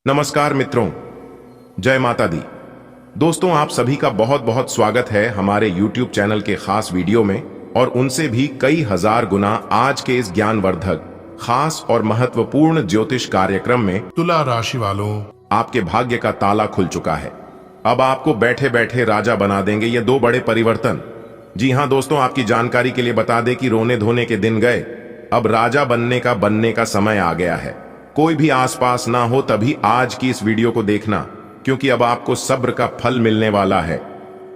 नमस्कार मित्रों, जय माता दी। दोस्तों, आप सभी का बहुत बहुत स्वागत है हमारे YouTube चैनल के खास वीडियो में, और उनसे भी कई हजार गुना आज के इस ज्ञानवर्धक, खास और महत्वपूर्ण ज्योतिष कार्यक्रम में तुला राशि वालों, आपके भाग्य का ताला खुल चुका है। अब आपको बैठे बैठे राजा बना देंगे ये दो बड़े परिवर्तन। जी हाँ दोस्तों, आपकी जानकारी के लिए बता दें कि रोने धोने के दिन गए, अब राजा बनने का समय आ गया है। कोई भी आसपास ना हो तभी आज की इस वीडियो को देखना, क्योंकि अब आपको सब्र का फल मिलने वाला है।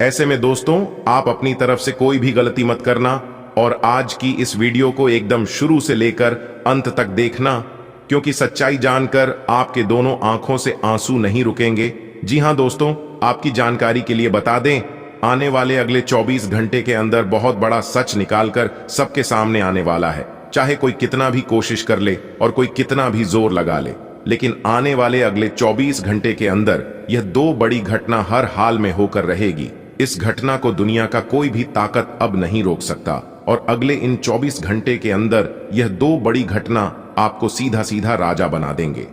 ऐसे में दोस्तों, आप अपनी तरफ से कोई भी गलती मत करना और आज की इस वीडियो को एकदम शुरू से लेकर अंत तक देखना, क्योंकि सच्चाई जानकर आपके दोनों आंखों से आंसू नहीं रुकेंगे। जी हाँ दोस्तों, आपकी जानकारी के लिए बता दें, आने वाले अगले 24 घंटे के अंदर बहुत बड़ा सच निकालकर सबके सामने आने वाला है। चाहे कोई कितना भी कोशिश कर ले और कोई कितना भी जोर लगा ले, लेकिन आने वाले अगले 24 घंटे के अंदर यह दो बड़ी घटना हर हाल में होकर रहेगी। इस घटना को दुनिया का कोई भी ताकत अब नहीं रोक सकता, और अगले इन 24 घंटे के अंदर यह दो बड़ी घटना आपको सीधा सीधा राजा बना देंगे।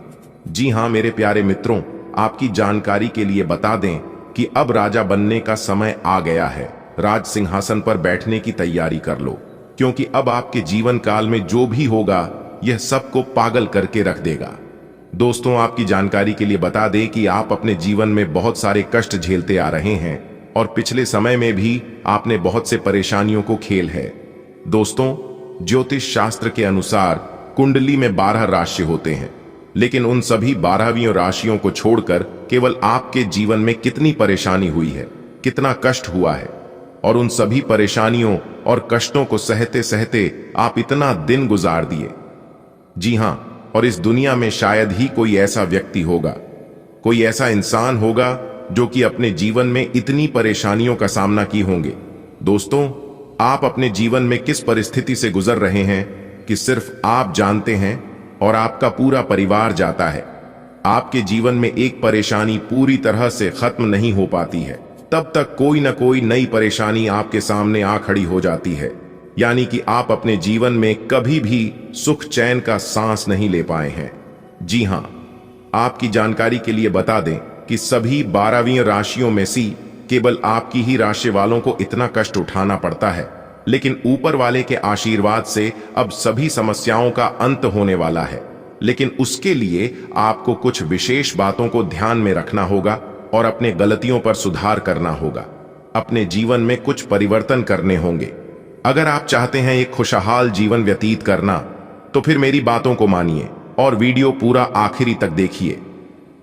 जी हाँ मेरे प्यारे मित्रों, आपकी जानकारी के लिए बता दें कि अब राजा बनने का समय आ गया है। राज सिंहासन पर बैठने की तैयारी कर लो, क्योंकि अब आपके जीवन काल में जो भी होगा यह सबको पागल करके रख देगा। दोस्तों, आपकी जानकारी के लिए बता दें कि आप अपने जीवन में बहुत सारे कष्ट झेलते आ रहे हैं, और पिछले समय में भी आपने बहुत से परेशानियों को खेल है। दोस्तों, ज्योतिष शास्त्र के अनुसार कुंडली में 12 राशि होते हैं, लेकिन उन सभी 12वीं राशियों को छोड़कर केवल आपके जीवन में कितनी परेशानी हुई है, कितना कष्ट हुआ है, और उन सभी परेशानियों और कष्टों को सहते सहते आप इतना दिन गुजार दिए। जी हाँ, और इस दुनिया में शायद ही कोई ऐसा व्यक्ति होगा, कोई ऐसा इंसान होगा जो कि अपने जीवन में इतनी परेशानियों का सामना की होंगे। दोस्तों, आप अपने जीवन में किस परिस्थिति से गुजर रहे हैं कि सिर्फ आप जानते हैं और आपका पूरा परिवार जाता है। आपके जीवन में एक परेशानी पूरी तरह से खत्म नहीं हो पाती है, तब तक कोई न कोई नई परेशानी आपके सामने आ खड़ी हो जाती है। यानी कि आप अपने जीवन में कभी भी सुख चैन का सांस नहीं ले पाए हैं। जी हां, आपकी जानकारी के लिए बता दें कि सभी 12वीं राशियों में से केवल आपकी ही राशि वालों को इतना कष्ट उठाना पड़ता है, लेकिन ऊपर वाले के आशीर्वाद से अब सभी समस्याओं का अंत होने वाला है। लेकिन उसके लिए आपको कुछ विशेष बातों को ध्यान में रखना होगा और अपने गलतियों पर सुधार करना होगा। अपने जीवन में कुछ परिवर्तन करने होंगे। अगर आप चाहते हैं एक खुशहाल जीवन व्यतीत करना, तो फिर मेरी बातों को मानिए और वीडियो पूरा आखिरी तक देखिए।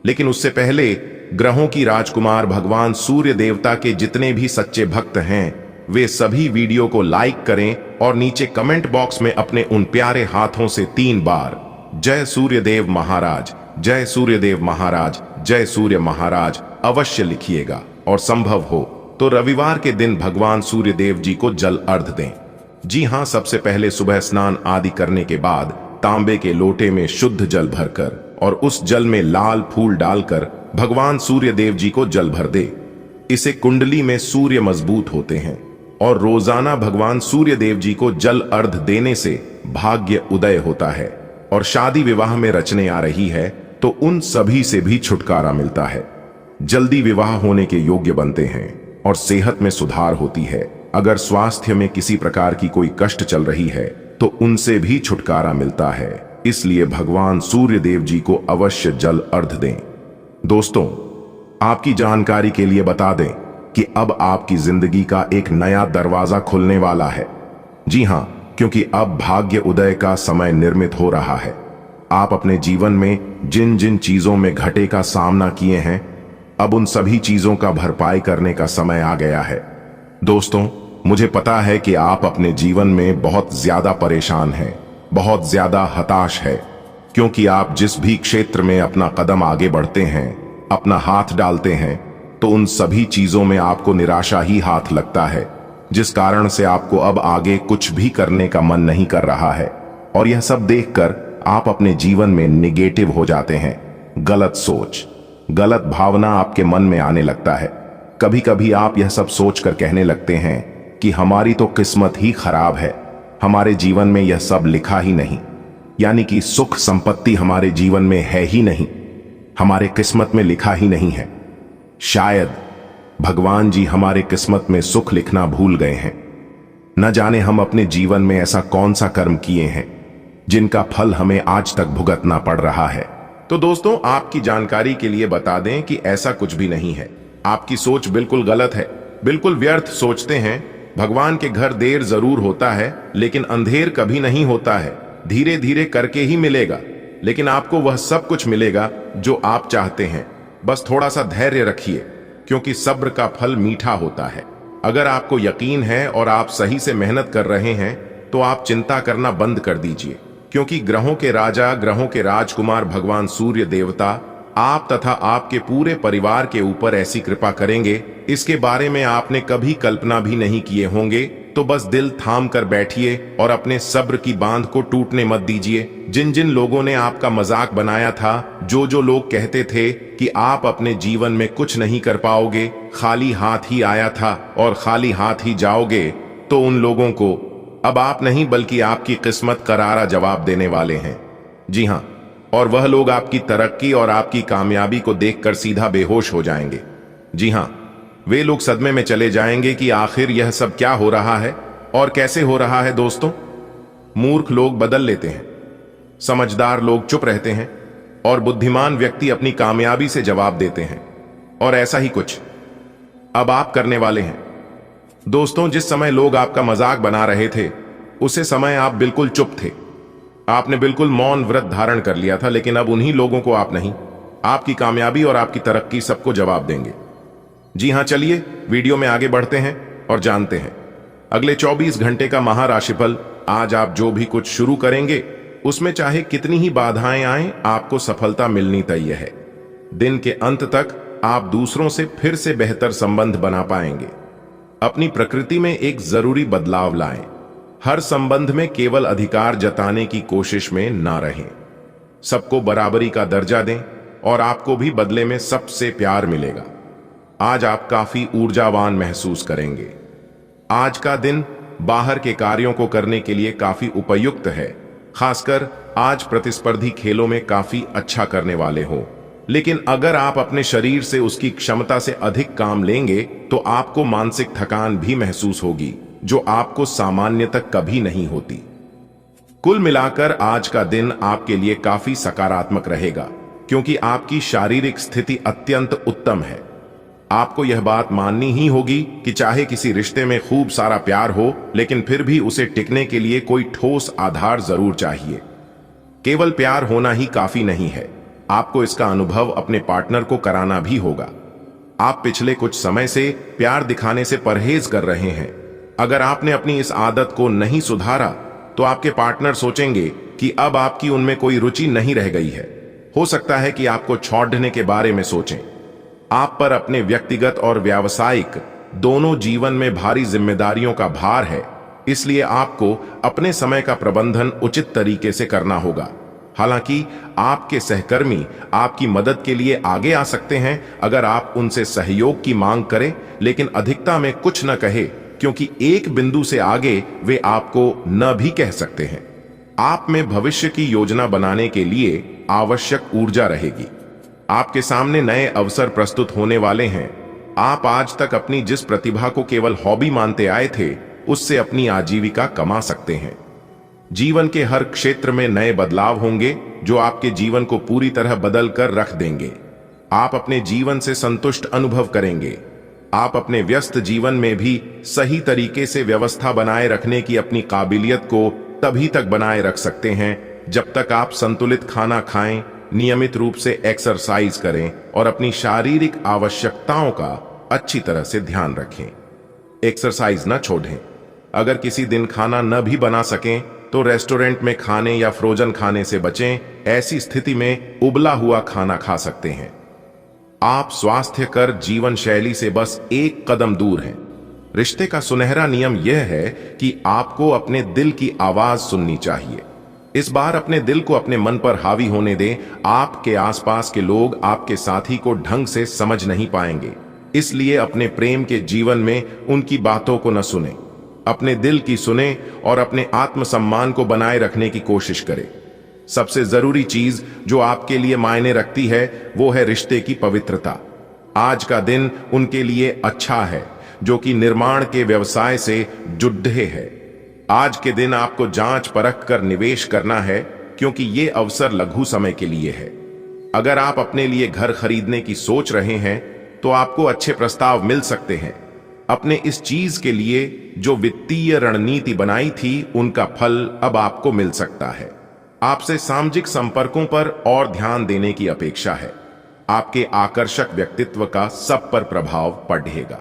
लेकिन उससे पहले ग्रहों की राजकुमार भगवान सूर्य देवता के जितने भी सच्चे भक्त हैं, वे सभी वीडियो को लाइक करें और नीचे कमेंट बॉक्स में अपने उन प्यारे हाथों से 3 बार जय सूर्यदेव महाराज, जय सूर्यदेव महाराज, जय सूर्य महाराज अवश्य लिखिएगा। और संभव हो तो रविवार के दिन भगवान सूर्यदेव जी को जल अर्घ दें। जी हां, सबसे पहले सुबह स्नान आदि करने के बाद तांबे के लोटे में शुद्ध जल भरकर और उस जल में लाल फूल डालकर भगवान सूर्यदेव जी को जल भर दे। इसे कुंडली में सूर्य मजबूत होते हैं, और रोजाना भगवान सूर्यदेव जी को जल अर्घ देने से भाग्य उदय होता है, और शादी विवाह में रचने आ रही है तो उन सभी से भी छुटकारा मिलता है। जल्दी विवाह होने के योग्य बनते हैं और सेहत में सुधार होती है। अगर स्वास्थ्य में किसी प्रकार की कोई कष्ट चल रही है तो उनसे भी छुटकारा मिलता है। इसलिए भगवान सूर्यदेव जी को अवश्य जल अर्घ दें। दोस्तों, आपकी जानकारी के लिए बता दें कि अब आपकी जिंदगी का एक नया दरवाजा खुलने वाला है। जी हां, क्योंकि अब भाग्य उदय का समय निर्मित हो रहा है। आप अपने जीवन में जिन जिन चीजों में घाटे का सामना किए हैं, अब उन सभी चीजों का भरपाई करने का समय आ गया है। दोस्तों, मुझे पता है कि आप अपने जीवन में बहुत ज्यादा परेशान हैं, बहुत ज्यादा हताश है, क्योंकि आप जिस भी क्षेत्र में अपना कदम आगे बढ़ते हैं, अपना हाथ डालते हैं, तो उन सभी चीजों में आपको निराशा ही हाथ लगता है, जिस कारण से आपको अब आगे कुछ भी करने का मन नहीं कर रहा है। और यह सब देखकर आप अपने जीवन में निगेटिव हो जाते हैं। गलत सोच, गलत भावना आपके मन में आने लगता है। कभी कभी आप यह सब सोचकर कहने लगते हैं कि हमारी तो किस्मत ही खराब है, हमारे जीवन में यह सब लिखा ही नहीं, यानी कि सुख संपत्ति हमारे जीवन में है ही नहीं। हमारे किस्मत में लिखा ही नहीं है। शायद भगवान जी हमारे किस्मत में सुख लिखना भूल गए हैं। न जाने हम अपने जीवन में ऐसा कौन सा कर्म किए हैं जिनका फल हमें आज तक भुगतना पड़ रहा है। तो दोस्तों, आपकी जानकारी के लिए बता दें कि ऐसा कुछ भी नहीं है। आपकी सोच बिल्कुल गलत है, बिल्कुल व्यर्थ सोचते हैं। भगवान के घर देर जरूर होता है, लेकिन अंधेर कभी नहीं होता है। धीरे धीरे करके ही मिलेगा, लेकिन आपको वह सब कुछ मिलेगा जो आप चाहते हैं। बस थोड़ा सा धैर्य रखिए, क्योंकि सब्र का फल मीठा होता है। अगर आपको यकीन है और आप सही से मेहनत कर रहे हैं, तो आप चिंता करना बंद कर दीजिए, क्योंकि ग्रहों के राजा, ग्रहों के राजकुमार भगवान सूर्य देवता आप तथा आपके पूरे परिवार के ऊपर ऐसी कृपा करेंगे, इसके बारे में आपने कभी कल्पना भी नहीं किए होंगे। तो बस दिल थाम कर बैठिए और अपने सब्र की बांध को टूटने मत दीजिए। जिन जिन लोगों ने आपका मजाक बनाया था, जो लोग कहते थे कि आप अपने जीवन में कुछ नहीं कर पाओगे, खाली हाथ ही आया था और खाली हाथ ही जाओगे, तो उन लोगों को अब आप नहीं बल्कि आपकी किस्मत करारा जवाब देने वाले हैं। जी हाँ, और वह लोग आपकी तरक्की और आपकी कामयाबी को देखकर सीधा बेहोश हो जाएंगे। जी हाँ, वे लोग सदमे में चले जाएंगे कि आखिर यह सब क्या हो रहा है और कैसे हो रहा है। दोस्तों, मूर्ख लोग बदल लेते हैं, समझदार लोग चुप रहते हैं और बुद्धिमान व्यक्ति अपनी कामयाबी से जवाब देते हैं। और ऐसा ही कुछ अब आप करने वाले हैं। दोस्तों, जिस समय लोग आपका मजाक बना रहे थे, उसे समय आप बिल्कुल चुप थे। आपने बिल्कुल मौन व्रत धारण कर लिया था, लेकिन अब उन्हीं लोगों को आप नहीं, आपकी कामयाबी और आपकी तरक्की सबको जवाब देंगे। जी हां, चलिए वीडियो में आगे बढ़ते हैं और जानते हैं अगले 24 घंटे का महाराशिफल। आज आप जो भी कुछ शुरू करेंगे, उसमें चाहे कितनी ही बाधाएं आएं, आपको सफलता मिलनी तय है। दिन के अंत तक आप दूसरों से फिर से बेहतर संबंध बना पाएंगे। अपनी प्रकृति में एक जरूरी बदलाव लाएं। हर संबंध में केवल अधिकार जताने की कोशिश में ना रहें। सबको बराबरी का दर्जा दें और आपको भी बदले में सबसे प्यार मिलेगा। आज आप काफी ऊर्जावान महसूस करेंगे। आज का दिन बाहर के कार्यों को करने के लिए काफी उपयुक्त है। खासकर आज प्रतिस्पर्धी खेलों में काफी अच्छा करने वाले हो, लेकिन अगर आप अपने शरीर से उसकी क्षमता से अधिक काम लेंगे, तो आपको मानसिक थकान भी महसूस होगी, जो आपको सामान्य तक कभी नहीं होती। कुल मिलाकर आज का दिन आपके लिए काफी सकारात्मक रहेगा, क्योंकि आपकी शारीरिक स्थिति अत्यंत उत्तम है। आपको यह बात माननी ही होगी कि चाहे किसी रिश्ते में खूब सारा प्यार हो, लेकिन फिर भी उसे टिकने के लिए कोई ठोस आधार जरूर चाहिए। केवल प्यार होना ही काफी नहीं है, आपको इसका अनुभव अपने पार्टनर को कराना भी होगा। आप पिछले कुछ समय से प्यार दिखाने से परहेज कर रहे हैं। अगर आपने अपनी इस आदत को नहीं सुधारा, तो आपके पार्टनर सोचेंगे कि अब आपकी उनमें कोई रुचि नहीं रह गई है। हो सकता है कि आपको छोड़ने के बारे में सोचें। आप पर अपने व्यक्तिगत और व्यावसायिक दोनों जीवन में भारी जिम्मेदारियों का भार है, इसलिए आपको अपने समय का प्रबंधन उचित तरीके से करना होगा। हालांकि आपके सहकर्मी आपकी मदद के लिए आगे आ सकते हैं अगर आप उनसे सहयोग की मांग करें, लेकिन अधिकता में कुछ न कहे, क्योंकि एक बिंदु से आगे वे आपको न भी कह सकते हैं। आप में भविष्य की योजना बनाने के लिए आवश्यक ऊर्जा रहेगी। आपके सामने नए अवसर प्रस्तुत होने वाले हैं। आप आज तक अपनी जिस प्रतिभा को केवल हॉबी मानते आए थे, उससे अपनी आजीविका कमा सकते हैं। जीवन के हर क्षेत्र में नए बदलाव होंगे, जो आपके जीवन को पूरी तरह बदल कर रख देंगे। आप अपने जीवन से संतुष्ट अनुभव करेंगे। आप अपने व्यस्त जीवन में भी सही तरीके से व्यवस्था बनाए रखने की अपनी काबिलियत को तभी तक बनाए रख सकते हैं जब तक आप संतुलित खाना खाएं, नियमित रूप से एक्सरसाइज करें और अपनी शारीरिक आवश्यकताओं का अच्छी तरह से ध्यान रखें। एक्सरसाइज न छोड़ें। अगर किसी दिन खाना न भी बना सकें, तो रेस्टोरेंट में खाने या फ्रोजन खाने से बचें। ऐसी स्थिति में उबला हुआ खाना खा सकते हैं। आप स्वास्थ्यकर जीवन शैली से बस एक कदम दूर हैं। रिश्ते का सुनहरा नियम यह है कि आपको अपने दिल की आवाज सुननी चाहिए। इस बार अपने दिल को अपने मन पर हावी होने दें। आपके आसपास के लोग आपके साथी को ढंग से समझ नहीं पाएंगे, इसलिए अपने प्रेम के जीवन में उनकी बातों को न सुने। अपने दिल की सुने और अपने आत्मसम्मान को बनाए रखने की कोशिश करें। सबसे जरूरी चीज जो आपके लिए मायने रखती है वो है रिश्ते की पवित्रता। आज का दिन उनके लिए अच्छा है जो कि निर्माण के व्यवसाय से जुड़े हैं। आज के दिन आपको जांच परख कर निवेश करना है क्योंकि ये अवसर लघु समय के लिए है। अगर आप अपने लिए घर खरीदने की सोच रहे हैं तो आपको अच्छे प्रस्ताव मिल सकते हैं। अपने इस चीज के लिए जो वित्तीय रणनीति बनाई थी उनका फल अब आपको मिल सकता है। आपसे सामाजिक संपर्कों पर और ध्यान देने की अपेक्षा है। आपके आकर्षक व्यक्तित्व का सब पर प्रभाव पड़ेगा।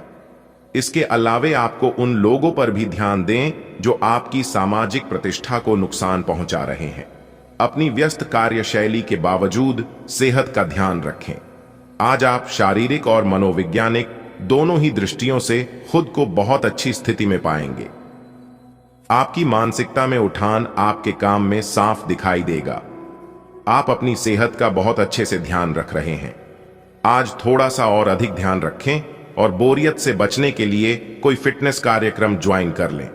इसके अलावे आपको उन लोगों पर भी ध्यान दें जो आपकी सामाजिक प्रतिष्ठा को नुकसान पहुंचा रहे हैं। अपनी व्यस्त कार्यशैली के बावजूद सेहत का ध्यान रखें। आज आप शारीरिक और मनोवैज्ञानिक दोनों ही दृष्टियों से खुद को बहुत अच्छी स्थिति में पाएंगे। आपकी मानसिकता में उठान आपके काम में साफ दिखाई देगा। आप अपनी सेहत का बहुत अच्छे से ध्यान रख रहे हैं। आज थोड़ा सा और अधिक ध्यान रखें और बोरियत से बचने के लिए कोई फिटनेस कार्यक्रम ज्वाइन कर लें।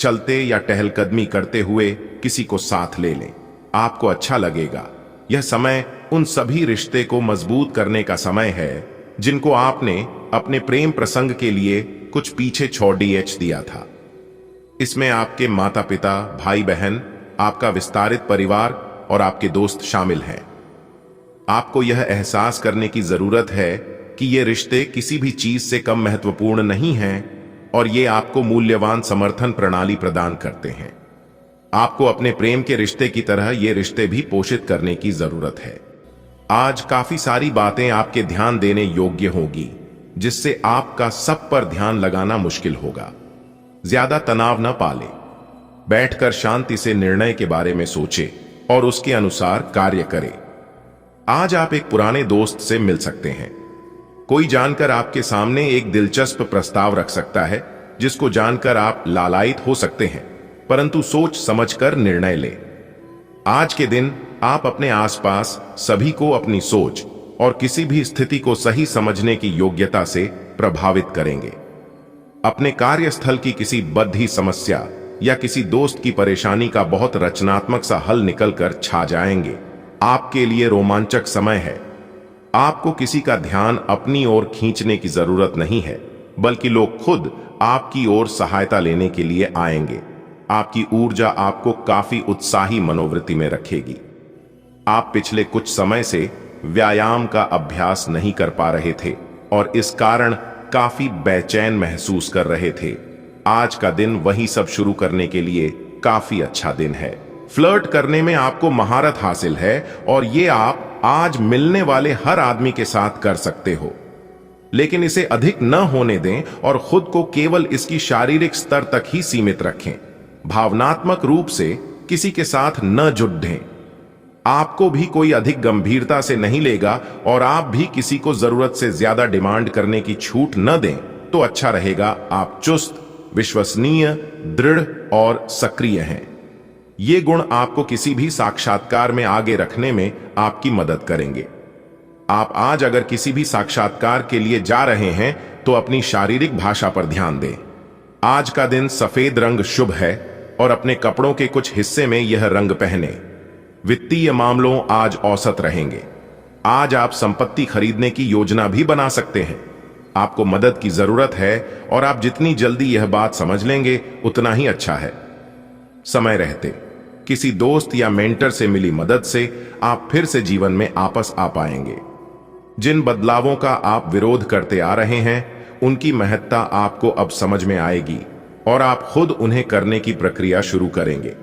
चलते या टहलकदमी करते हुए किसी को साथ ले लें, आपको अच्छा लगेगा। यह समय उन सभी रिश्ते को मजबूत करने का समय है जिनको आपने अपने प्रेम प्रसंग के लिए कुछ पीछे छोड़ दिया था। इसमें आपके माता पिता, भाई बहन, आपका विस्तारित परिवार और आपके दोस्त शामिल हैं। आपको यह एहसास करने की जरूरत है कि ये रिश्ते किसी भी चीज से कम महत्वपूर्ण नहीं हैं और ये आपको मूल्यवान समर्थन प्रणाली प्रदान करते हैं। आपको अपने प्रेम के रिश्ते की तरह ये रिश्ते भी पोषित करने की जरूरत है। आज काफी सारी बातें आपके ध्यान देने योग्य होगी जिससे आपका सब पर ध्यान लगाना मुश्किल होगा। ज्यादा तनाव न पाले, बैठकर शांति से निर्णय के बारे में सोचे और उसके अनुसार कार्य करें। आज आप एक पुराने दोस्त से मिल सकते हैं। कोई जानकर आपके सामने एक दिलचस्प प्रस्ताव रख सकता है जिसको जानकर आप लालायित हो सकते हैं, परंतु सोच समझकर निर्णय लें। आज के दिन आप अपने आसपास सभी को अपनी सोच और किसी भी स्थिति को सही समझने की योग्यता से प्रभावित करेंगे। अपने कार्यस्थल की किसी बद्धी समस्या या किसी दोस्त की परेशानी का बहुत रचनात्मक सा हल निकलकर छा जाएंगे। आपके लिए रोमांचक समय है। आपको किसी का ध्यान अपनी ओर खींचने की जरूरत नहीं है, बल्कि लोग खुद आपकी ओर सहायता लेने के लिए आएंगे। आपकी ऊर्जा आपको काफी उत्साही मनोवृत्ति में रखेगी। आप पिछले कुछ समय से व्यायाम का अभ्यास नहीं कर पा रहे थे और इस कारण काफी बेचैन महसूस कर रहे थे। आज का दिन वही सब शुरू करने के लिए काफी अच्छा दिन है। फ्लर्ट करने में आपको महारत हासिल है और ये आप आज मिलने वाले हर आदमी के साथ कर सकते हो, लेकिन इसे अधिक न होने दें और खुद को केवल इसकी शारीरिक स्तर तक ही सीमित रखें। भावनात्मक रूप से किसी के साथ न जुड़ें। आपको भी कोई अधिक गंभीरता से नहीं लेगा और आप भी किसी को जरूरत से ज्यादा डिमांड करने की छूट न दें तो अच्छा रहेगा। आप चुस्त, विश्वसनीय, दृढ़ और सक्रिय हैं। ये गुण आपको किसी भी साक्षात्कार में आगे रखने में आपकी मदद करेंगे। आप आज अगर किसी भी साक्षात्कार के लिए जा रहे हैं तो अपनी शारीरिक भाषा पर ध्यान दें। आज का दिन सफेद रंग शुभ है और अपने कपड़ों के कुछ हिस्से में यह रंग पहने। वित्तीय मामलों आज औसत रहेंगे। आज आप संपत्ति खरीदने की योजना भी बना सकते हैं। आपको मदद की जरूरत है और आप जितनी जल्दी यह बात समझ लेंगे उतना ही अच्छा है। समय रहते किसी दोस्त या मेंटर से मिली मदद से आप फिर से जीवन में आपस आ पाएंगे। जिन बदलावों का आप विरोध करते आ रहे हैं उनकी महत्ता आपको अब समझ में आएगी और आप खुद उन्हें करने की प्रक्रिया शुरू करेंगे।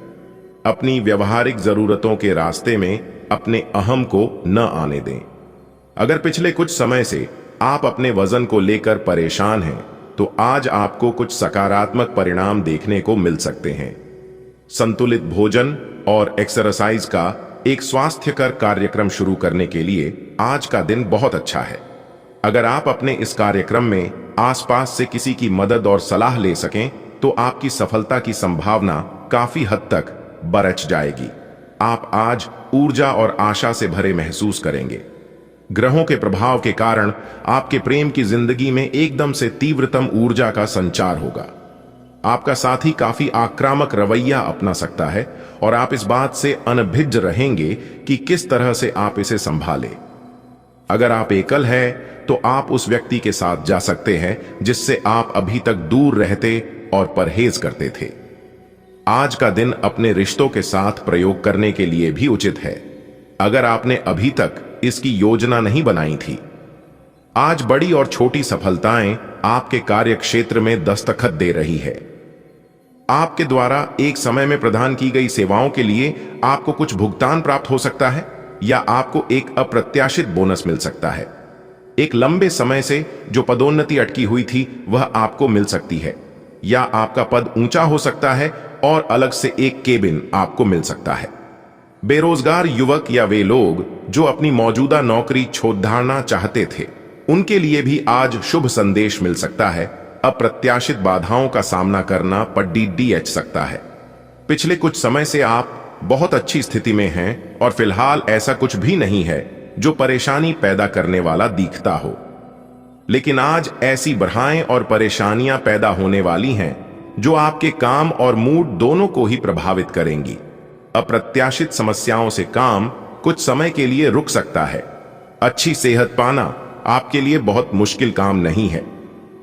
अपनी व्यवहारिक जरूरतों के रास्ते में अपने अहम को न आने दें। अगर पिछले कुछ समय से आप अपने वजन को लेकर परेशान हैं तो आज आपको कुछ सकारात्मक परिणाम देखने को मिल सकते हैं। संतुलित भोजन और एक्सरसाइज का एक स्वास्थ्यकर कार्यक्रम शुरू करने के लिए आज का दिन बहुत अच्छा है। अगर आप अपने इस कार्यक्रम में आसपास से किसी की मदद और सलाह ले सकें तो आपकी सफलता की संभावना काफी हद तक बढ़ जाएगी। आप आज ऊर्जा और आशा से भरे महसूस करेंगे। ग्रहों के प्रभाव के कारण आपके प्रेम की जिंदगी में एकदम से तीव्रतम ऊर्जा का संचार होगा। आपका साथी काफी आक्रामक रवैया अपना सकता है और आप इस बात से अनभिज्ञ रहेंगे कि किस तरह से आप इसे संभालें। अगर आप एकल हैं तो आप उस व्यक्ति के साथ जा सकते हैं जिससे आप अभी तक दूर रहते और परहेज करते थे। आज का दिन अपने रिश्तों के साथ प्रयोग करने के लिए भी उचित है, अगर आपने अभी तक इसकी योजना नहीं बनाई थी। आज बड़ी और छोटी सफलताएं आपके कार्य क्षेत्र में दस्तखत दे रही है। आपके द्वारा एक समय में प्रदान की गई सेवाओं के लिए आपको कुछ भुगतान प्राप्त हो सकता है या आपको एक अप्रत्याशित बोनस मिल सकता है। एक लंबे समय से जो पदोन्नति अटकी हुई थी वह आपको मिल सकती है, या आपका पद ऊंचा हो सकता है और अलग से एक केबिन आपको मिल सकता है। बेरोजगार युवक या वे लोग जो अपनी मौजूदा नौकरी छोड़ना चाहते थे, उनके लिए भी आज शुभ संदेश मिल सकता है। अप्रत्याशित बाधाओं का सामना करना पड़ सकता है। पिछले कुछ समय से आप बहुत अच्छी स्थिति में हैं और फिलहाल ऐसा कुछ भी नहीं है जो परेशानी पैदा करने वाला दिखता हो, लेकिन आज ऐसी बाधाएं और परेशानियां पैदा होने वाली हैं जो आपके काम और मूड दोनों को ही प्रभावित करेंगी। अप्रत्याशित समस्याओं से काम कुछ समय के लिए रुक सकता है। अच्छी सेहत पाना आपके लिए बहुत मुश्किल काम नहीं है।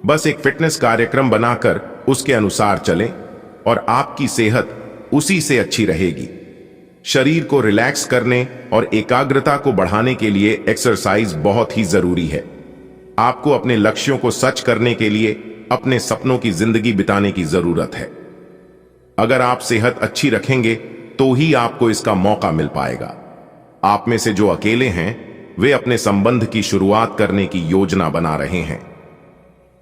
बस एक फिटनेस कार्यक्रम बनाकर उसके अनुसार चलें और आपकी सेहत उसी से अच्छी रहेगी। शरीर को रिलैक्स करने और एकाग्रता को बढ़ाने के लिए एक्सरसाइज बहुत ही जरूरी है। आपको अपने लक्ष्यों को सच करने के लिए अपने सपनों की जिंदगी बिताने की जरूरत है। अगर आप सेहत अच्छी रखेंगे तो ही आपको इसका मौका मिल पाएगा। आप में से जो अकेले हैं वे अपने संबंध की शुरुआत करने की योजना बना रहे हैं।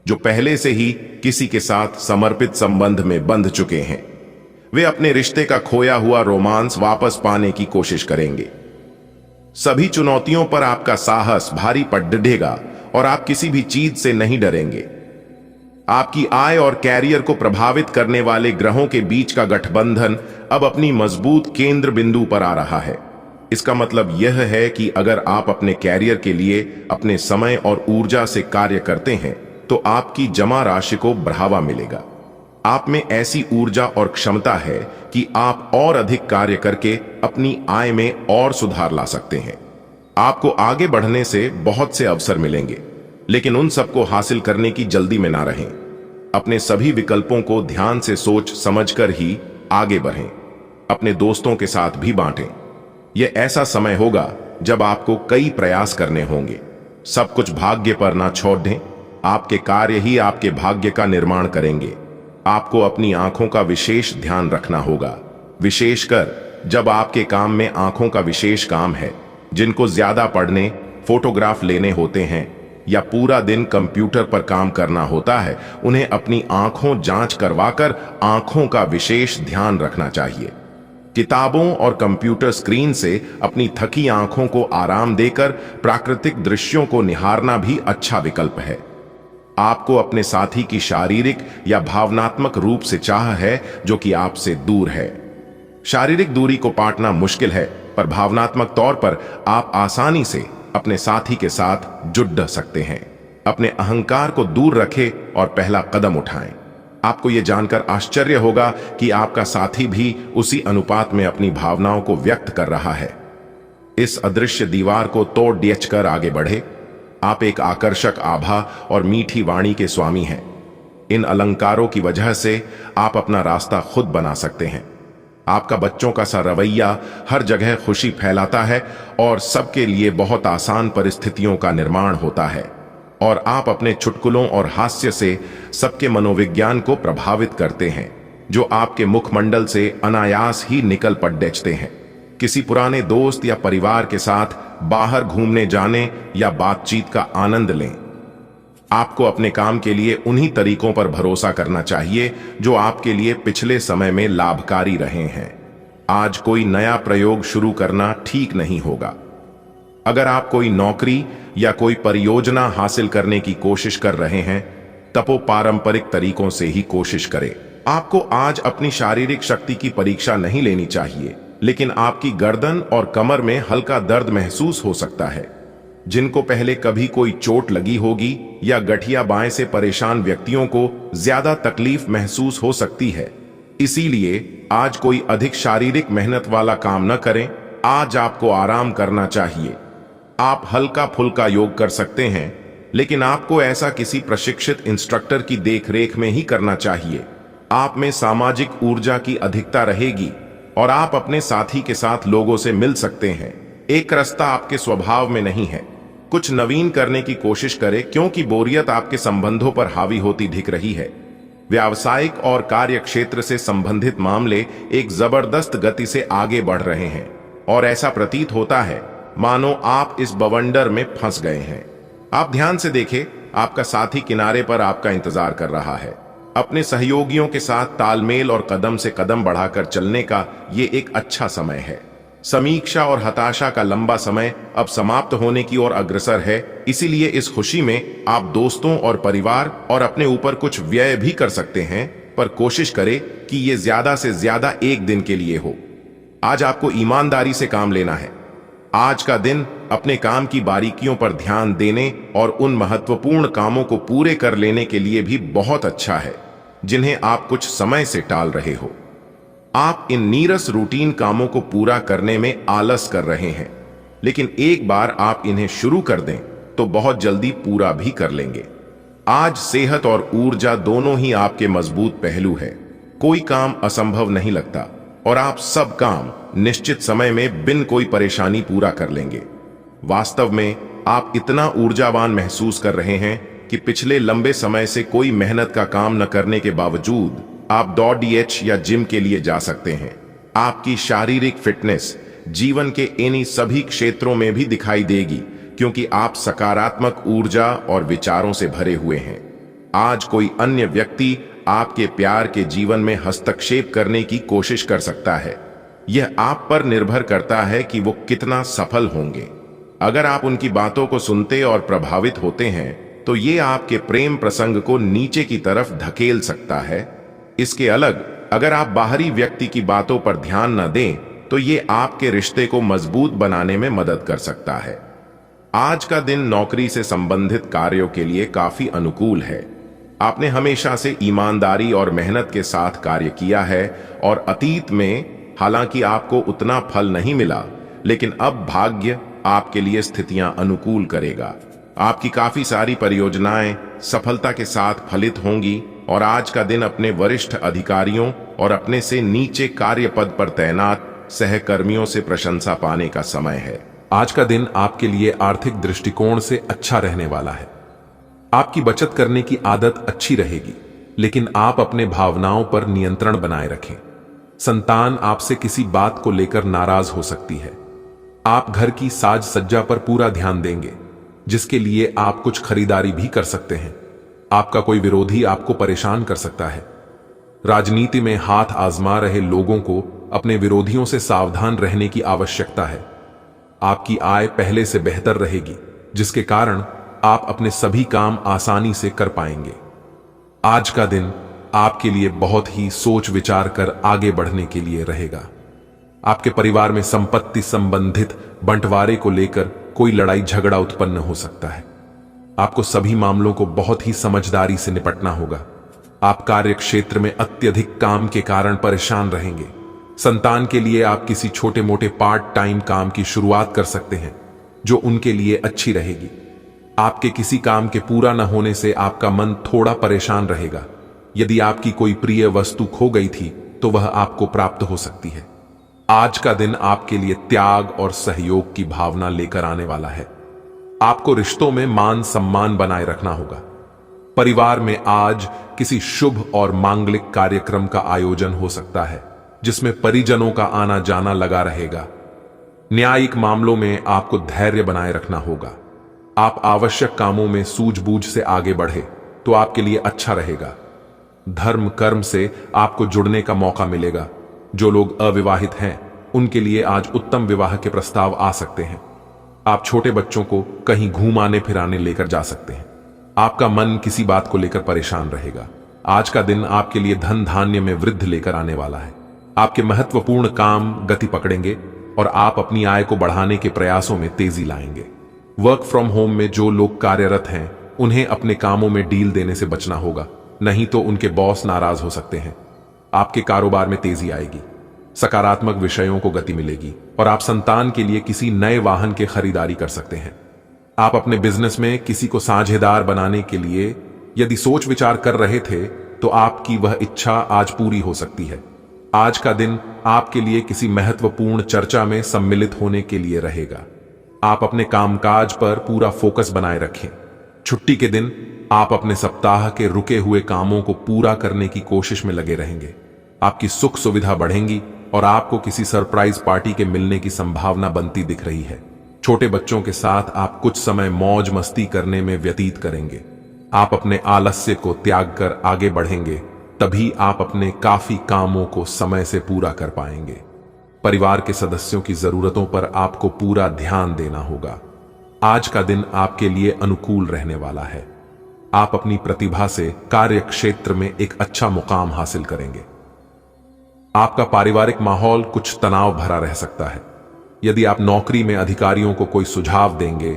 जो पहले से ही किसी के साथ समर्पित संबंध में बंध चुके हैं, वे अपने रिश्ते का खोया हुआ रोमांस वापस पाने की कोशिश करेंगे। सभी चुनौतियों पर आपका साहस भारी पड़ेगा और आप किसी भी चीज से नहीं डरेंगे। आपकी आय और कैरियर को प्रभावित करने वाले ग्रहों के बीच का गठबंधन अब अपनी मजबूत केंद्र बिंदु पर आ रहा है। इसका मतलब यह है कि अगर आप अपने कैरियर के लिए अपने समय और ऊर्जा से कार्य करते हैं तो आपकी जमा राशि को बढ़ावा मिलेगा। आप में ऐसी ऊर्जा और क्षमता है कि आप और अधिक कार्य करके अपनी आय में और सुधार ला सकते हैं। आपको आगे बढ़ने से बहुत से अवसर मिलेंगे, लेकिन उन सबको हासिल करने की जल्दी में ना रहें। अपने सभी विकल्पों को ध्यान से सोच समझकर ही आगे बढ़ें। अपने दोस्तों के साथ भी बांटें। यह ऐसा समय होगा जब आपको कई प्रयास करने होंगे। सब कुछ भाग्य पर ना छोड़ दें। आपके कार्य ही आपके भाग्य का निर्माण करेंगे। आपको अपनी आंखों का विशेष ध्यान रखना होगा, विशेषकर जब आपके काम में आंखों का विशेष काम है। जिनको ज्यादा पढ़ने, फोटोग्राफ लेने होते हैं या पूरा दिन कंप्यूटर पर काम करना होता है, उन्हें अपनी आंखों जांच करवाकर आंखों का विशेष ध्यान रखना चाहिए। किताबों और कंप्यूटर स्क्रीन से अपनी थकी आंखों को आराम देकर प्राकृतिक दृश्यों को निहारना भी अच्छा विकल्प है। आपको अपने साथी की शारीरिक या भावनात्मक रूप से चाह है जो कि आपसे दूर है। शारीरिक दूरी को पाटना मुश्किल है, पर भावनात्मक तौर पर आप आसानी से अपने साथी के साथ जुड़ सकते हैं। अपने अहंकार को दूर रखें और पहला कदम उठाएं। आपको यह जानकर आश्चर्य होगा कि आपका साथी भी उसी अनुपात में अपनी भावनाओं को व्यक्त कर रहा है। इस अदृश्य दीवार को तोड़ कर आगे बढ़े। आप एक आकर्षक आभा और मीठी वाणी के स्वामी हैं। इन अलंकारों की वजह से आप अपना रास्ता खुद बना सकते हैं। आपका बच्चों का सा रवैया हर जगह खुशी फैलाता है और सबके लिए बहुत आसान परिस्थितियों का निर्माण होता है। और आप अपने चुटकुलों और हास्य से सबके मनोविज्ञान को प्रभावित करते हैं, जो आपके मुखमंडल से अनायास ही निकल पड़ते हैं। किसी पुराने दोस्त या परिवार के साथ बाहर घूमने जाने या बातचीत का आनंद लें। आपको अपने काम के लिए उन्हीं तरीकों पर भरोसा करना चाहिए जो आपके लिए पिछले समय में लाभकारी रहे हैं। आज कोई नया प्रयोग शुरू करना ठीक नहीं होगा। अगर आप कोई नौकरी या कोई परियोजना हासिल करने की कोशिश कर रहे हैं, तब वो पारंपरिक तरीकों से ही कोशिश करें। आपको आज अपनी शारीरिक शक्ति की परीक्षा नहीं लेनी चाहिए, लेकिन आपकी गर्दन और कमर में हल्का दर्द महसूस हो सकता है। जिनको पहले कभी कोई चोट लगी होगी या गठिया बाएं से परेशान व्यक्तियों को ज्यादा तकलीफ महसूस हो सकती है। इसीलिए आज कोई अधिक शारीरिक मेहनत वाला काम न करें। आज आपको आराम करना चाहिए। आप हल्का फुल्का योग कर सकते हैं, लेकिन आपको ऐसा किसी प्रशिक्षित इंस्ट्रक्टर की देखरेख में ही करना चाहिए। आप में सामाजिक ऊर्जा की अधिकता रहेगी और आप अपने साथी के साथ लोगों से मिल सकते हैं। एक रास्ता आपके स्वभाव में नहीं है। कुछ नवीन करने की कोशिश करें, क्योंकि बोरियत आपके संबंधों पर हावी होती दिख रही है। व्यावसायिक और कार्य क्षेत्र से संबंधित मामले एक जबरदस्त गति से आगे बढ़ रहे हैं और ऐसा प्रतीत होता है मानो आप इस बवंडर में फंस गए हैं। आप ध्यान से देखें, आपका साथी किनारे पर आपका इंतजार कर रहा है। अपने सहयोगियों के साथ तालमेल और कदम से कदम बढ़ाकर चलने का ये एक अच्छा समय है। समीक्षा और हताशा का लंबा समय अब समाप्त होने की ओर अग्रसर है। इसीलिए इस खुशी में आप दोस्तों और परिवार और अपने ऊपर कुछ व्यय भी कर सकते हैं, पर कोशिश करें कि ये ज्यादा से ज्यादा एक दिन के लिए हो। आज आपको ईमानदारी से काम लेना है। आज का दिन अपने काम की बारीकियों पर ध्यान देने और उन महत्वपूर्ण कामों को पूरे कर लेने के लिए भी बहुत अच्छा है जिन्हें आप कुछ समय से टाल रहे हो। आप इन नीरस रूटीन कामों को पूरा करने में आलस कर रहे हैं, लेकिन एक बार आप इन्हें शुरू कर दें तो बहुत जल्दी पूरा भी कर लेंगे। आज सेहत और ऊर्जा दोनों ही आपके मजबूत पहलू है। कोई काम असंभव नहीं लगता और आप सब काम निश्चित समय में बिन कोई परेशानी पूरा कर लेंगे। वास्तव में आप इतना ऊर्जावान महसूस कर रहे हैं कि पिछले लंबे समय से कोई मेहनत का काम न करने के बावजूद आप दौड़ डीएच या जिम के लिए जा सकते हैं। आपकी शारीरिक फिटनेस जीवन के इन्हीं सभी क्षेत्रों में भी दिखाई देगी, क्योंकि आप सकारात्मक ऊर्जा और विचारों से भरे हुए हैं। आज कोई अन्य व्यक्ति आपके प्यार के जीवन में हस्तक्षेप करने की कोशिश कर सकता है। यह आप पर निर्भर करता है कि वो कितना सफल होंगे। अगर आप उनकी बातों को सुनते और प्रभावित होते हैं तो ये आपके प्रेम प्रसंग को नीचे की तरफ धकेल सकता है। इसके अलग अगर आप बाहरी व्यक्ति की बातों पर ध्यान न दें तो ये आपके रिश्ते को मजबूत बनाने में मदद कर सकता है। आज का दिन नौकरी से संबंधित कार्यों के लिए काफी अनुकूल है। आपने हमेशा से ईमानदारी और मेहनत के साथ कार्य किया है और अतीत में हालांकि आपको उतना फल नहीं मिला, लेकिन अब भाग्य आपके लिए स्थितियां अनुकूल करेगा। आपकी काफी सारी परियोजनाएं सफलता के साथ फलित होंगी और आज का दिन अपने वरिष्ठ अधिकारियों और अपने से नीचे कार्य पद पर तैनात सहकर्मियों से प्रशंसा पाने का समय है। आज का दिन आपके लिए आर्थिक दृष्टिकोण से अच्छा रहने वाला है। आपकी बचत करने की आदत अच्छी रहेगी, लेकिन आप अपने भावनाओं पर नियंत्रण बनाए रखें। संतान आपसे किसी बात को लेकर नाराज हो सकती है। आप घर की साज सज्जा पर पूरा ध्यान देंगे, जिसके लिए आप कुछ खरीदारी भी कर सकते हैं। आपका कोई विरोधी आपको परेशान कर सकता है। राजनीति में हाथ आजमा रहे लोगों को अपने विरोधियों से सावधान रहने की आवश्यकता है। आपकी आय पहले से बेहतर रहेगी, जिसके कारण आप अपने सभी काम आसानी से कर पाएंगे। आज का दिन आपके लिए बहुत ही सोच विचार कर आगे बढ़ने के लिए रहेगा। आपके परिवार में संपत्ति संबंधित बंटवारे को लेकर कोई लड़ाई झगड़ा उत्पन्न हो सकता है। आपको सभी मामलों को बहुत ही समझदारी से निपटना होगा। आप कार्य क्षेत्र में अत्यधिक काम के कारण परेशान रहेंगे। संतान के लिए आप किसी छोटे मोटे पार्ट टाइम काम की शुरुआत कर सकते हैं, जो उनके लिए अच्छी रहेगी। आपके किसी काम के पूरा न होने से आपका मन थोड़ा परेशान रहेगा। यदि आपकी कोई प्रिय वस्तु खो गई थी तो वह आपको प्राप्त हो सकती है। आज का दिन आपके लिए त्याग और सहयोग की भावना लेकर आने वाला है। आपको रिश्तों में मान सम्मान बनाए रखना होगा। परिवार में आज किसी शुभ और मांगलिक कार्यक्रम का आयोजन हो सकता है, जिसमें परिजनों का आना जाना लगा रहेगा। न्यायिक मामलों में आपको धैर्य बनाए रखना होगा। आप आवश्यक कामों में सूझबूझ से आगे बढ़े तो आपके लिए अच्छा रहेगा। धर्म कर्म से आपको जुड़ने का मौका मिलेगा। जो लोग अविवाहित हैं उनके लिए आज उत्तम विवाह के प्रस्ताव आ सकते हैं। आप छोटे बच्चों को कहीं घुमाने फिराने लेकर जा सकते हैं। आपका मन किसी बात को लेकर परेशान रहेगा। आज का दिन आपके लिए धन धान्य में वृद्धि लेकर आने वाला है। आपके महत्वपूर्ण काम गति पकड़ेंगे और आप अपनी आय को बढ़ाने के प्रयासों में तेजी लाएंगे। वर्क फ्रॉम होम में जो लोग कार्यरत हैं उन्हें अपने कामों में डील देने से बचना होगा, नहीं तो उनके बॉस नाराज हो सकते हैं। आपके कारोबार में तेजी आएगी, सकारात्मक विषयों को गति मिलेगी और आप संतान के लिए किसी नए वाहन की खरीदारी कर सकते हैं। आप अपने बिजनेस में किसी को साझेदार बनाने के लिए यदि सोच विचार कर रहे थे तो आपकी वह इच्छा आज पूरी हो सकती है। आज का दिन आपके लिए किसी महत्वपूर्ण चर्चा में सम्मिलित होने के लिए रहेगा। आप अपने कामकाज पर पूरा फोकस बनाए रखें। छुट्टी के दिन आप अपने सप्ताह के रुके हुए कामों को पूरा करने की कोशिश में लगे रहेंगे। आपकी सुख सुविधा बढ़ेंगी और आपको किसी सरप्राइज पार्टी के मिलने की संभावना बनती दिख रही है। छोटे बच्चों के साथ आप कुछ समय मौज मस्ती करने में व्यतीत करेंगे। आप अपने आलस्य को त्याग कर आगे बढ़ेंगे, तभी आप अपने काफी कामों को समय से पूरा कर पाएंगे। परिवार के सदस्यों की जरूरतों पर आपको पूरा ध्यान देना होगा। आज का दिन आपके लिए अनुकूल रहने वाला है। आप अपनी प्रतिभा से कार्य क्षेत्र में एक अच्छा मुकाम हासिल करेंगे। आपका पारिवारिक माहौल कुछ तनाव भरा रह सकता है। यदि आप नौकरी में अधिकारियों को कोई सुझाव देंगे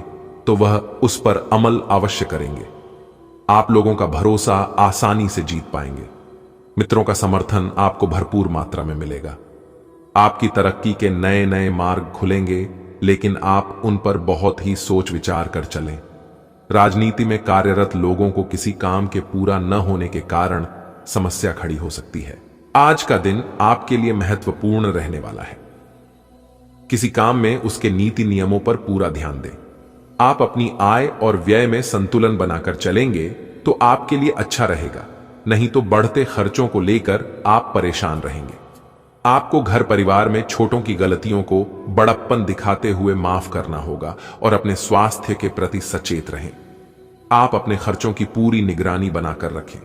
तो वह उस पर अमल अवश्य करेंगे। आप लोगों का भरोसा आसानी से जीत पाएंगे। मित्रों का समर्थन आपको भरपूर मात्रा में मिलेगा। आपकी तरक्की के नए नए मार्ग खुलेंगे, लेकिन आप उन पर बहुत ही सोच विचार कर चलें। राजनीति में कार्यरत लोगों को किसी काम के पूरा न होने के कारण समस्या खड़ी हो सकती है। आज का दिन आपके लिए महत्वपूर्ण रहने वाला है। किसी काम में उसके नीति नियमों पर पूरा ध्यान दें। आप अपनी आय और व्यय में संतुलन बनाकर चलेंगे तो आपके लिए अच्छा रहेगा, नहीं तो बढ़ते खर्चों को लेकर आप परेशान रहेंगे। आपको घर परिवार में छोटों की गलतियों को बड़प्पन दिखाते हुए माफ करना होगा और अपने स्वास्थ्य के प्रति सचेत रहें। आप अपने खर्चों की पूरी निगरानी बनाकर रखें।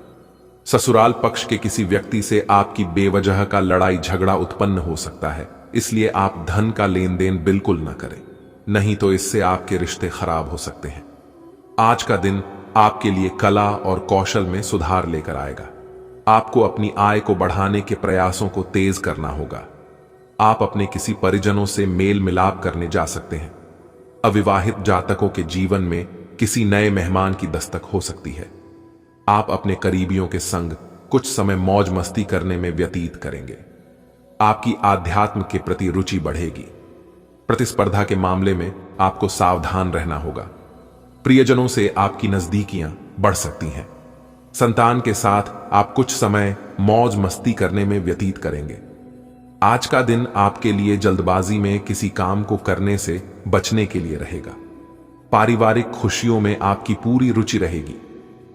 ससुराल पक्ष के किसी व्यक्ति से आपकी बेवजह का लड़ाई झगड़ा उत्पन्न हो सकता है, इसलिए आप धन का लेन देन बिल्कुल न करें, नहीं तो इससे आपके रिश्ते खराब हो सकते हैं। आज का दिन आपके लिए कला और कौशल में सुधार लेकर आएगा। आपको अपनी आय को बढ़ाने के प्रयासों को तेज करना होगा। आप अपने किसी परिजनों से मेल मिलाप करने जा सकते हैं। अविवाहित जातकों के जीवन में किसी नए मेहमान की दस्तक हो सकती है। आप अपने करीबियों के संग कुछ समय मौज मस्ती करने में व्यतीत करेंगे। आपकी आध्यात्म के प्रति रुचि बढ़ेगी। प्रतिस्पर्धा के मामले में आपको सावधान रहना होगा। प्रियजनों से आपकी नजदीकियां बढ़ सकती हैं। संतान के साथ आप कुछ समय मौज मस्ती करने में व्यतीत करेंगे। आज का दिन आपके लिए जल्दबाजी में किसी काम को करने से बचने के लिए रहेगा। पारिवारिक खुशियों में आपकी पूरी रुचि रहेगी।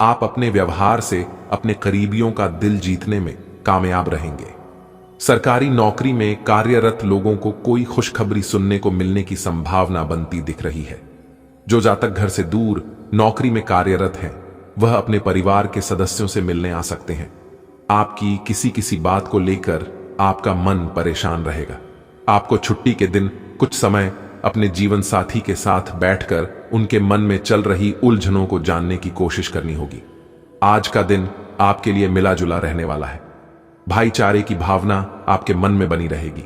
आप अपने व्यवहार से अपने करीबियों का दिल जीतने में कामयाब रहेंगे। सरकारी नौकरी में कार्यरत लोगों को कोई खुशखबरी सुनने को मिलने की संभावना बनती दिख रही है। जो जातक घर से दूर नौकरी में कार्यरत हैं, वह अपने परिवार के सदस्यों से मिलने आ सकते हैं। आपकी किसी बात को लेकर आपका मन परेशान रहेगा। आपको छुट्टी के दिन कुछ समय अपने जीवन साथी के साथ बैठकर उनके मन में चल रही उलझनों को जानने की कोशिश करनी होगी। आज का दिन आपके लिए मिला जुला रहने वाला है। भाईचारे की भावना आपके मन में बनी रहेगी।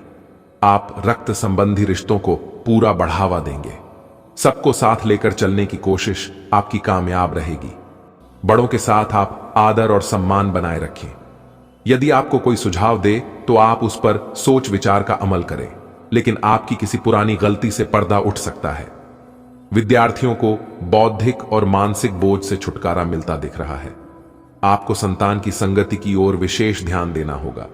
आप रक्त संबंधी रिश्तों को पूरा बढ़ावा देंगे। सबको साथ लेकर चलने की कोशिश आपकी कामयाब रहेगी। बड़ों के साथ आप आदर और सम्मान बनाए रखें। यदि आपको कोई सुझाव दे तो आप उस पर सोच विचार का अमल करें, लेकिन आपकी किसी पुरानी गलती से पर्दा उठ सकता है। विद्यार्थियों को बौद्धिक और मानसिक बोझ से छुटकारा मिलता दिख रहा है। आपको संतान की संगति की ओर विशेष ध्यान देना होगा।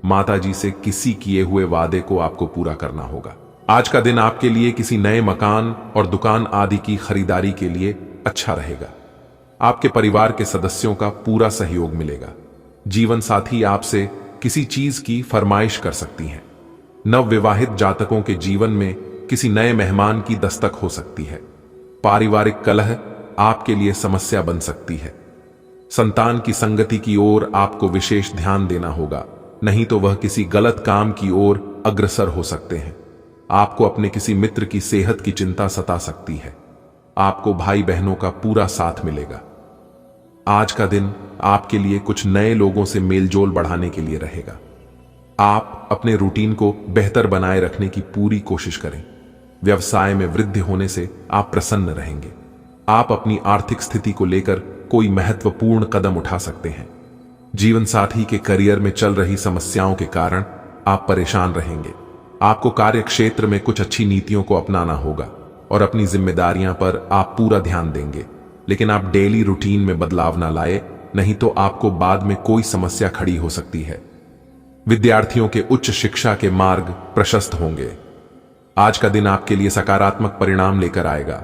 माताजी से किसी किए हुए वादे को आपको पूरा करना होगा। आज का दिन आपके लिए किसी नए मकान और दुकान आदि की खरीदारी के लिए अच्छा रहेगा। आपके परिवार के सदस्यों का पूरा सहयोग मिलेगा। जीवन साथी आपसे किसी चीज की फरमाइश कर सकती हैं। नवविवाहित जातकों के जीवन में किसी नए मेहमान की दस्तक हो सकती है। पारिवारिक कलह आपके लिए समस्या बन सकती है। संतान की संगति की ओर आपको विशेष ध्यान देना होगा, नहीं तो वह किसी गलत काम की ओर अग्रसर हो सकते हैं। आपको अपने किसी मित्र की सेहत की चिंता सता सकती है। आपको भाई बहनों का पूरा साथ मिलेगा। आज का दिन आपके लिए कुछ नए लोगों से मेलजोल बढ़ाने के लिए रहेगा। आप अपने रूटीन को बेहतर बनाए रखने की पूरी कोशिश करें। व्यवसाय में वृद्धि होने से आप प्रसन्न रहेंगे। आप अपनी आर्थिक स्थिति को लेकर कोई महत्वपूर्ण कदम उठा सकते हैं। जीवन साथी के करियर में चल रही समस्याओं के कारण आप परेशान रहेंगे। आपको कार्य क्षेत्र में कुछ अच्छी नीतियों को अपनाना होगा और अपनी जिम्मेदारियां पर आप पूरा ध्यान देंगे, लेकिन आप डेली रूटीन में बदलाव ना लाए, नहीं तो आपको बाद में कोई समस्या खड़ी हो सकती है। विद्यार्थियों के उच्च शिक्षा के मार्ग प्रशस्त होंगे। आज का दिन आपके लिए सकारात्मक परिणाम लेकर आएगा।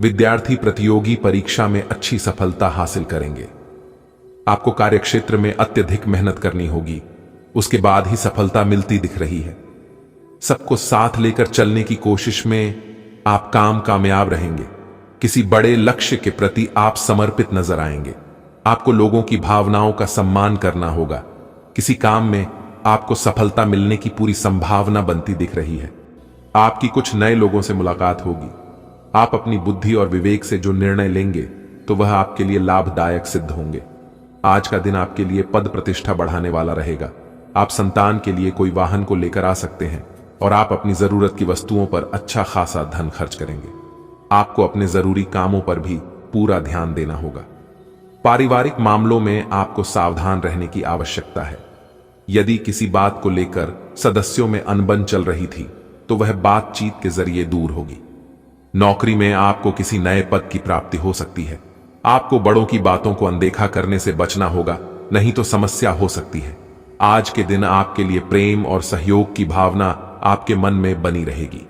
विद्यार्थी प्रतियोगी परीक्षा में अच्छी सफलता हासिल करेंगे। आपको कार्यक्षेत्र में अत्यधिक मेहनत करनी होगी, उसके बाद ही सफलता मिलती दिख रही है। सबको साथ लेकर चलने की कोशिश में आप कामयाब रहेंगे। किसी बड़े लक्ष्य के प्रति आप समर्पित नजर आएंगे। आपको लोगों की भावनाओं का सम्मान करना होगा। किसी काम में आपको सफलता मिलने की पूरी संभावना बनती दिख रही है। आपकी कुछ नए लोगों से मुलाकात होगी। आप अपनी बुद्धि और विवेक से जो निर्णय लेंगे तो वह आपके लिए लाभदायक सिद्ध होंगे। आज का दिन आपके लिए पद प्रतिष्ठा बढ़ाने वाला रहेगा। आप संतान के लिए कोई वाहन को लेकर आ सकते हैं और आप अपनी जरूरत की वस्तुओं पर अच्छा खासा धन खर्च करेंगे। आपको अपने जरूरी कामों पर भी पूरा ध्यान देना होगा। पारिवारिक मामलों में आपको सावधान रहने की आवश्यकता है। यदि किसी बात को लेकर सदस्यों में अनबन चल रही थी तो वह बातचीत के जरिए दूर होगी। नौकरी में आपको किसी नए पद की प्राप्ति हो सकती है। आपको बड़ों की बातों को अनदेखा करने से बचना होगा, नहीं तो समस्या हो सकती है। आज के दिन आपके लिए प्रेम और सहयोग की भावना आपके मन में बनी रहेगी।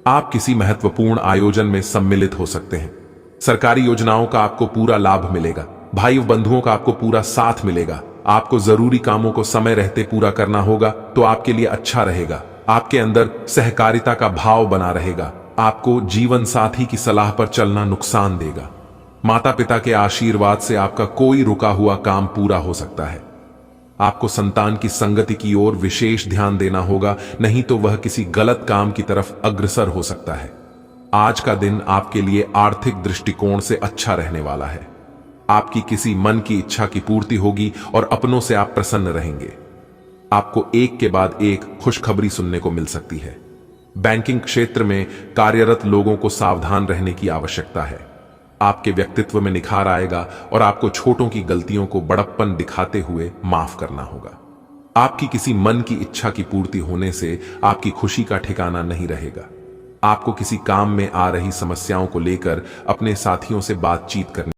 आप किसी महत्वपूर्ण आयोजन में सम्मिलित हो सकते हैं। सरकारी योजनाओं का आपको पूरा लाभ मिलेगा। भाई बंधुओं का आपको पूरा साथ मिलेगा। आपको जरूरी कामों को समय रहते पूरा करना होगा तो आपके लिए अच्छा रहेगा। आपके अंदर सहकारिता का भाव बना रहेगा। आपको जीवन साथी की सलाह पर चलना नुकसान देगा। माता पिता के आशीर्वाद से आपका कोई रुका हुआ काम पूरा हो सकता है। आपको संतान की संगति की ओर विशेष ध्यान देना होगा, नहीं तो वह किसी गलत काम की तरफ अग्रसर हो सकता है। आज का दिन आपके लिए आर्थिक दृष्टिकोण से अच्छा रहने वाला है। आपकी किसी मन की इच्छा की पूर्ति होगी और अपनों से आप प्रसन्न रहेंगे। आपको एक के बाद एक खुशखबरी सुनने को मिल सकती है। बैंकिंग क्षेत्र में कार्यरत लोगों को सावधान रहने की आवश्यकता है। आपके व्यक्तित्व में निखार आएगा और आपको छोटों की गलतियों को बड़प्पन दिखाते हुए माफ करना होगा। आपकी किसी मन की इच्छा की पूर्ति होने से आपकी खुशी का ठिकाना नहीं रहेगा। आपको किसी काम में आ रही समस्याओं को लेकर अपने साथियों से बातचीत करनी